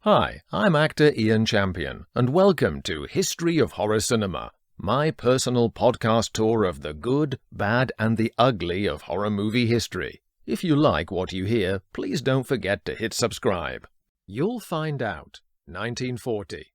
Hi, I'm actor Ian Champion, and welcome to History of Horror Cinema, my personal podcast tour of the good, bad, and the ugly of horror movie history. If you like what you hear, please don't forget to hit subscribe. You'll Find Out, 1940.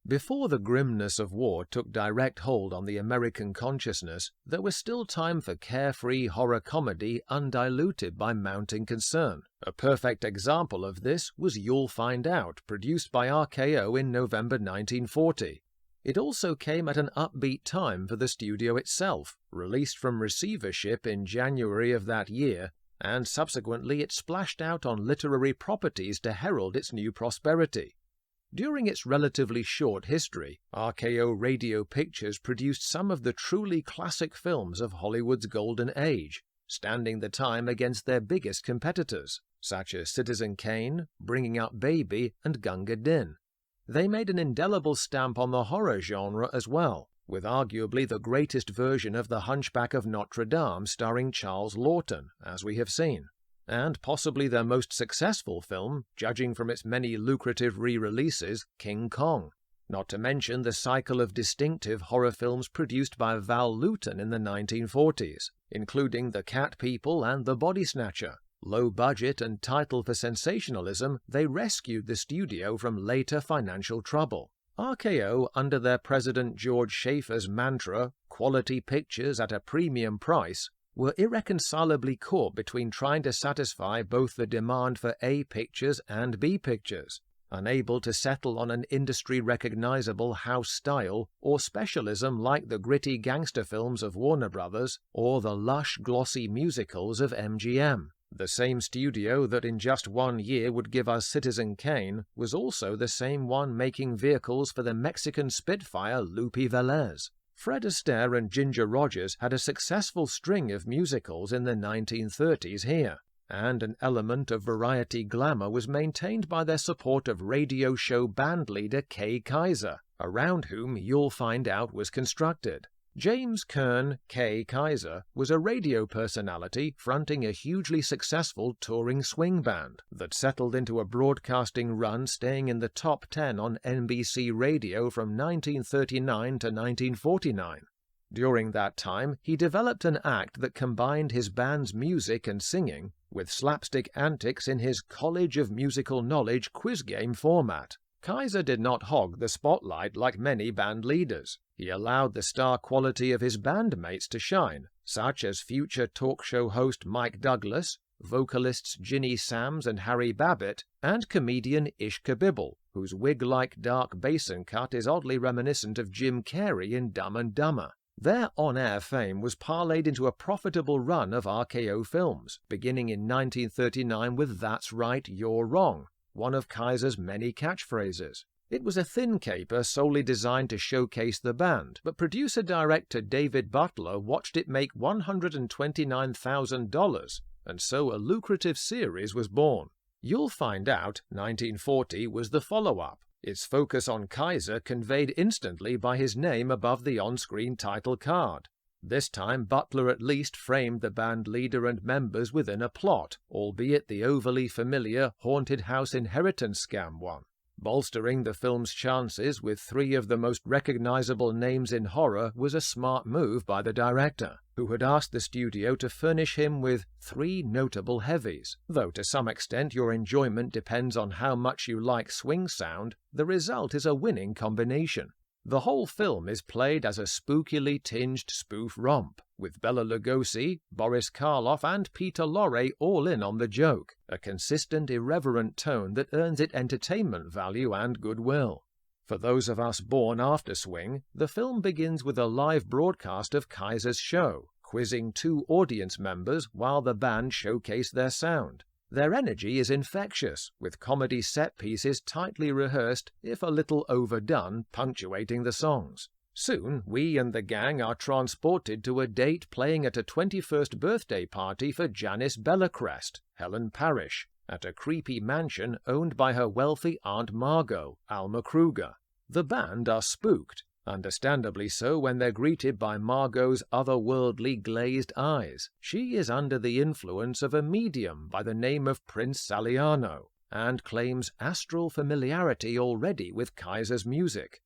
Before the grimness of war took direct hold on the American consciousness, there was still time for carefree horror comedy undiluted by mounting concern. A perfect example of this was You'll Find Out, produced by RKO in November 1940. It also came at an upbeat time for the studio itself, released from receivership in January of that year, and subsequently it splashed out on literary properties to herald its new prosperity. During its relatively short history, RKO Radio Pictures produced some of the truly classic films of Hollywood's golden age, standing the time against their biggest competitors, such as Citizen Kane, Bringing Up Baby, and Gunga Din. They made an indelible stamp on the horror genre as well, with arguably the greatest version of The Hunchback of Notre Dame starring Charles Laughton, as we have seen, and possibly their most successful film, judging from its many lucrative re-releases, King Kong, not to mention the cycle of distinctive horror films produced by Val Lewton in the 1940s, including The Cat People and The Body Snatcher. Low budget and title for sensationalism, they rescued the studio from later financial trouble. RKO, under their president George Schaefer's mantra, quality pictures at a premium price, were irreconcilably caught between trying to satisfy both the demand for A pictures and B pictures, unable to settle on an industry-recognizable house style or specialism like the gritty gangster films of Warner Brothers or the lush, glossy musicals of MGM. The same studio that in just 1 year would give us Citizen Kane was also the same one making vehicles for the Mexican Spitfire Lupe Velez. Fred Astaire and Ginger Rogers had a successful string of musicals in the 1930s here, and an element of variety glamour was maintained by their support of radio show bandleader Kay Kyser, around whom You'll Find Out was constructed. James Kern Kay Kyser was a radio personality fronting a hugely successful touring swing band that settled into a broadcasting run staying in the top 10 on NBC radio from 1939 to 1949. During that time, he developed an act that combined his band's music and singing with slapstick antics in his College of Musical Knowledge quiz game format. Kyser did not hog the spotlight like many band leaders. He allowed the star quality of his bandmates to shine, such as future talk show host Mike Douglas, vocalists Ginny Sams and Harry Babbitt, and comedian Ish Kabibble, whose wig-like dark basin cut is oddly reminiscent of Jim Carrey in Dumb and Dumber. Their on-air fame was parlayed into a profitable run of RKO films, beginning in 1939 with That's Right, You're Wrong, one of Kyser's many catchphrases. It was a thin caper solely designed to showcase the band, but producer-director David Butler watched it make $129,000, and so a lucrative series was born. You'll Find Out, 1940, was the follow-up, its focus on Kyser conveyed instantly by his name above the on-screen title card. This time Butler at least framed the band leader and members within a plot, albeit the overly familiar haunted house inheritance scam one. Bolstering the film's chances with 3 of the most recognizable names in horror was a smart move by the director, who had asked the studio to furnish him with 3 notable heavies. Though to some extent your enjoyment depends on how much you like swing sound, the result is a winning combination. The whole film is played as a spookily tinged spoof romp, with Bela Lugosi, Boris Karloff, and Peter Lorre all in on the joke, a consistent, irreverent tone that earns it entertainment value and goodwill. For those of us born after swing, the film begins with a live broadcast of Kyser's show, quizzing 2 audience members while the band showcase their sound. Their energy is infectious, with comedy set pieces tightly rehearsed, if a little overdone, punctuating the songs. Soon, we and the gang are transported to a date playing at a 21st birthday party for Janice Bellacrest, Helen Parrish, at a creepy mansion owned by her wealthy Aunt Margot, Alma Kruger. The band are spooked, understandably so when they're greeted by Margot's otherworldly glazed eyes. She is under the influence of a medium by the name of Prince Saliano, and claims astral familiarity already with Kyser's music.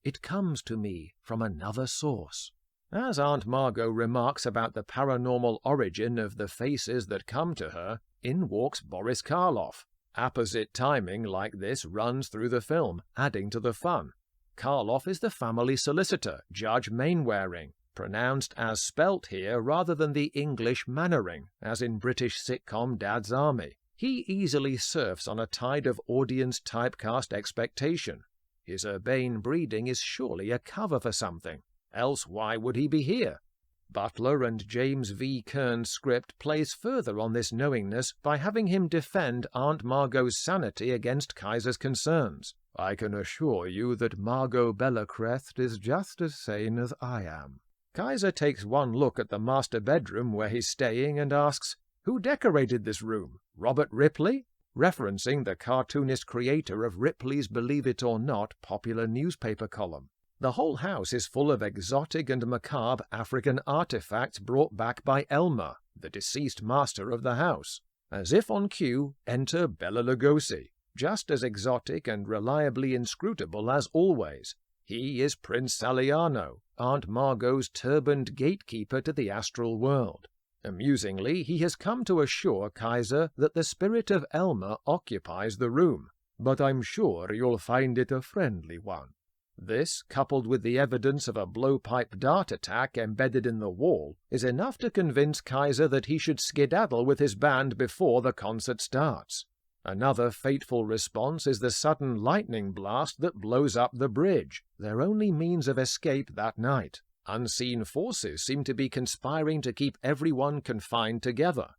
"It comes to me from another source." As Aunt Margot remarks about the paranormal origin of the faces that come to her, in walks Boris Karloff. Apposite timing like this runs through the film, adding to the fun. Karloff is the family solicitor, Judge Mainwaring, pronounced as spelt here rather than the English Mannering, as in British sitcom Dad's Army. He easily surfs on a tide of audience typecast expectation. His urbane breeding is surely a cover for something, else why would he be here? Butler and James V. Kern's script plays further on this knowingness by having him defend Aunt Margot's sanity against Kyser's concerns. "I can assure you that Margot Bellecrest is just as sane as I am." Kyser takes one look at the master bedroom where he's staying and asks, "Who decorated this room? Robert Ripley?" referencing the cartoonist creator of Ripley's Believe It or Not popular newspaper column. The whole house is full of exotic and macabre African artifacts brought back by Elmer, the deceased master of the house. As if on cue, enter Bela Lugosi, just as exotic and reliably inscrutable as always. He is Prince Saliano, Aunt Margot's turbaned gatekeeper to the astral world. Amusingly, he has come to assure Kyser that the spirit of Elmer occupies the room, "but I'm sure you'll find it a friendly one." This, coupled with the evidence of a blowpipe dart attack embedded in the wall, is enough to convince Kyser that he should skedaddle with his band before the concert starts. Another fateful response is the sudden lightning blast that blows up the bridge, their only means of escape that night. Unseen forces seem to be conspiring to keep everyone confined together.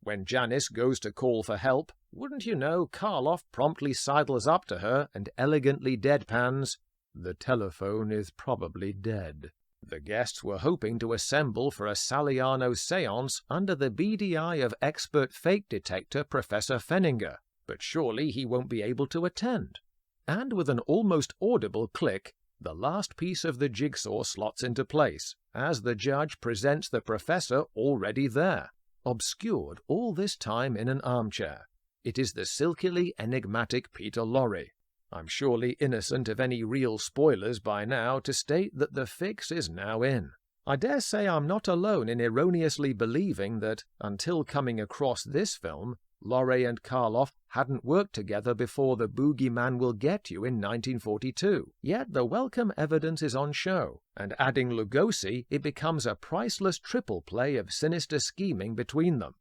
When Janice goes to call for help, wouldn't you know, Karloff promptly sidles up to her and elegantly deadpans, "The telephone is probably dead." The guests were hoping to assemble for a Saliano séance under the beady eye of expert fake detector Professor Fenninger, but surely he won't be able to attend. And with an almost audible click, the last piece of the jigsaw slots into place, as the judge presents the professor already there, obscured all this time in an armchair. It is the silkily enigmatic Peter Lorre. I'm surely innocent of any real spoilers by now to state that the fix is now in. I dare say I'm not alone in erroneously believing that, until coming across this film, Lorre and Karloff hadn't worked together before The Boogeyman Will Get You in 1942. Yet the welcome evidence is on show, and adding Lugosi, it becomes a priceless triple play of sinister scheming between them.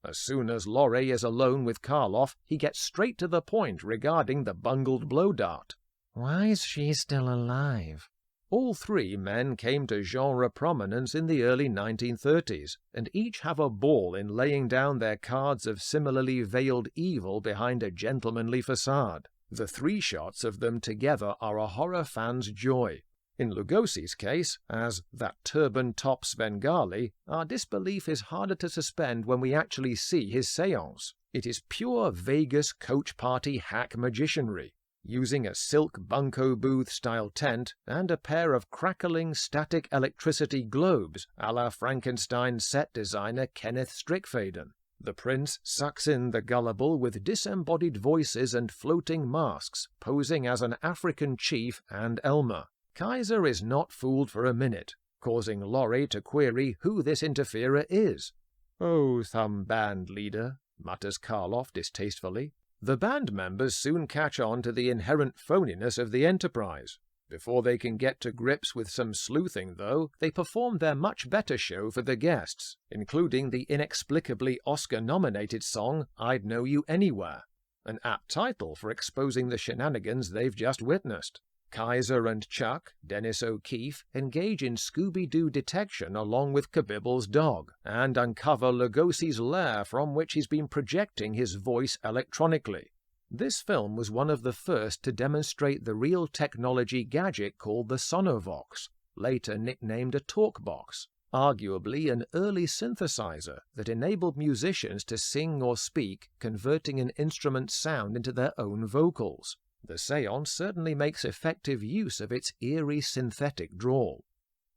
As soon as Lorre is alone with Karloff, he gets straight to the point regarding the bungled blow dart. "Why is she still alive?" All three men came to genre prominence in the early 1930s, and each have a ball in laying down their cards of similarly veiled evil behind a gentlemanly facade. The three shots of them together are a horror fan's joy. In Lugosi's case, as that turban-top Svengali, our disbelief is harder to suspend when we actually see his séance. It is pure Vegas coach party hack magicianry. Using a silk bunco booth-style tent and a pair of crackling static electricity globes a la Frankenstein set designer Kenneth Strickfaden. The prince sucks in the gullible with disembodied voices and floating masks, posing as an African chief and Elmer. Kyser is not fooled for a minute, causing Lorre to query who this interferer is. "Oh, some band leader," mutters Karloff distastefully. The band members soon catch on to the inherent phoniness of the enterprise. Before they can get to grips with some sleuthing, though, they perform their much better show for the guests, including the inexplicably Oscar-nominated song I'd Know You Anywhere, an apt title for exposing the shenanigans they've just witnessed. Kyser and Chuck, Dennis O'Keefe, engage in Scooby-Doo detection along with Kabibbles' dog, and uncover Lugosi's lair from which he's been projecting his voice electronically. This film was one of the first to demonstrate the real technology gadget called the Sonovox, later nicknamed a talkbox, arguably an early synthesizer that enabled musicians to sing or speak, converting an instrument's sound into their own vocals. The séance certainly makes effective use of its eerie synthetic drawl.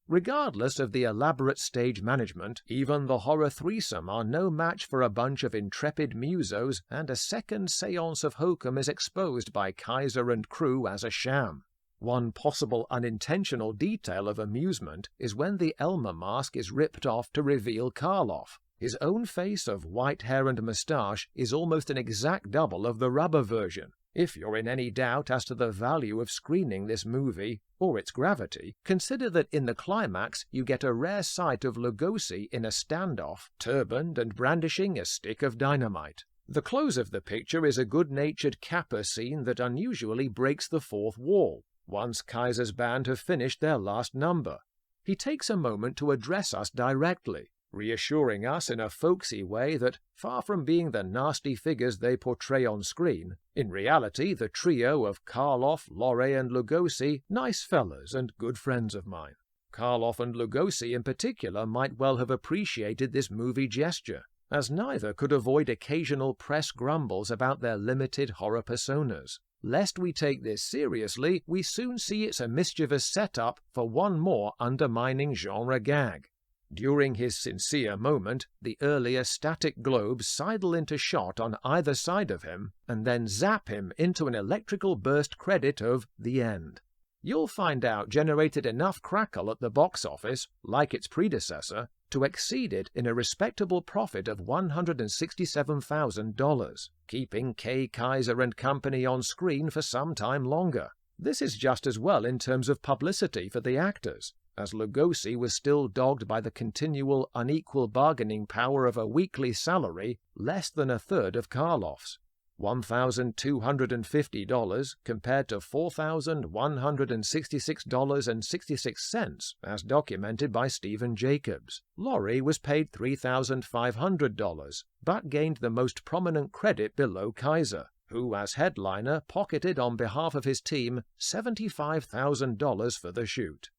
Regardless of the elaborate stage management, even the horror threesome are no match for a bunch of intrepid musos, and a second séance of hokum is exposed by Kyser and crew as a sham. One possible unintentional detail of amusement is when the Elmer mask is ripped off to reveal Karloff. His own face of white hair and moustache is almost an exact double of the rubber version. If you're in any doubt as to the value of screening this movie, or its gravity, consider that in the climax you get a rare sight of Lugosi in a standoff, turbaned and brandishing a stick of dynamite. The close of the picture is a good-natured capper scene that unusually breaks the fourth wall, once Kyser's band have finished their last number. He takes a moment to address us directly, reassuring us in a folksy way that, far from being the nasty figures they portray on screen, in reality the trio of Karloff, Lorre and Lugosi, nice fellas and good friends of mine. Karloff and Lugosi in particular might well have appreciated this movie gesture, as neither could avoid occasional press grumbles about their limited horror personas. Lest we take this seriously, we soon see it's a mischievous setup for one more undermining genre gag. During his sincere moment, the earlier static globes sidle into shot on either side of him, and then zap him into an electrical burst credit of the end. You'll find out generated enough crackle at the box office, like its predecessor, to exceed it in a respectable profit of $167,000, keeping Kay Kyser and company on screen for some time longer. This is just as well in terms of publicity for the actors, as Lugosi was still dogged by the continual unequal bargaining power of a weekly salary less than a third of Karloff's. $1,250 compared to $4,166.66 as documented by Stephen Jacobs. Lorre was paid $3,500, but gained the most prominent credit below Kyser, who as headliner pocketed on behalf of his team $75,000 for the shoot.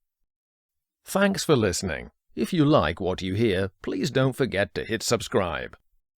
Thanks for listening. If you like what you hear, please don't forget to hit subscribe.